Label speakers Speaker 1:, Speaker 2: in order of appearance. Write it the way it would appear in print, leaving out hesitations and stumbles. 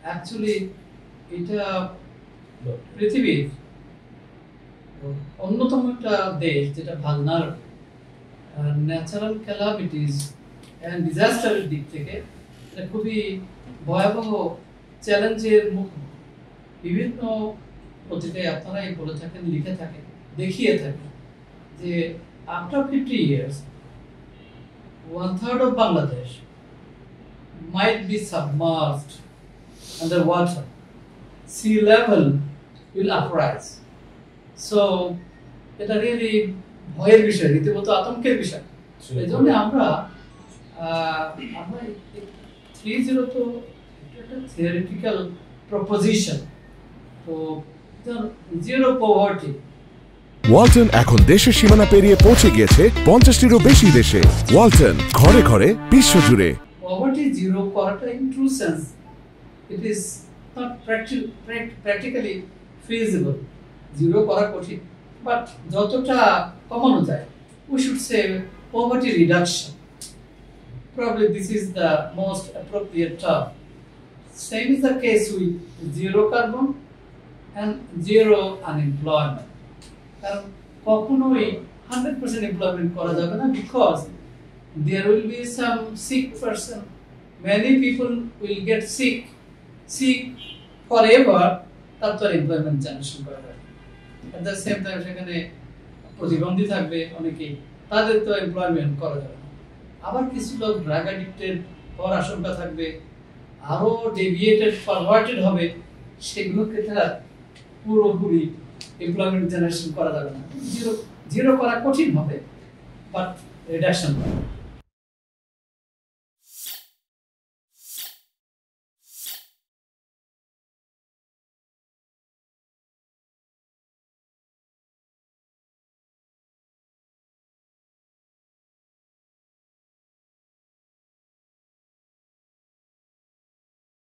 Speaker 1: Actually এটা পৃথিবীর অন্যতম একটা দেশ যেটা ভালনার ন্যাচারাল ক্যালামিটিস অ্যান্ড ডিজাস্টারের দিক থেকে এটা খুবই ভয়াবহ চ্যালেঞ্জের মুখোমুখি। বিভিন্ন পত্রিকায় আপনারাই বলে থাকেন, লিখে থাকেন, দেখিয়ে থাকেন যে after 50 years 1/3 of Bangladesh might be submerged under water. Sea level will uprise. So এটা রিয়েলি ভয়ের বিষয়, রীতিমতো আতঙ্কের বিষয়। এই জন্য আমরা 30 তো একটা থিওরিটিক্যাল প্রপোজিশন, তো জিরো পভার্টি।
Speaker 2: ওয়ালটন এখন দেশের সীমানা পেরিয়ে পৌঁছে গিয়েছে 50টিরও বেশি দেশে। ওয়ালটন, ঘরে ঘরে বিশ্বজুড়ে।
Speaker 1: পভার্টি জিরো করাটা in true sense it is not practically feasible. Zero করা কঠিন, বাট যতটা কমানো যায়, we should say poverty reduction. Probably this is the most appropriate term. Same is the case with zero carbon and zero unemployment. কারণ কখনোই 100% employment করা যাবে না, because there will be some sick person. Many people will get sick forever. তারপর employment generation করা যাবে। At the same time সেখানে প্রতিবন্ধী থাকবে অনেকেই, তাদের তো এমপ্লয়মেন্ট করা যাবে না। আবার কিছু লোক ড্রাগ অ্যাডিক্টেড হওয়ার আশঙ্কা থাকবে, আরো ডেভিয়েটেড পারভার্টেড হবে, সেগুলোকে তারা পুরোপুরি এমপ্লয়মেন্ট জেনারেশন করা যাবে না। জিরো করা কঠিন হবে, বাট রিডাকশন করা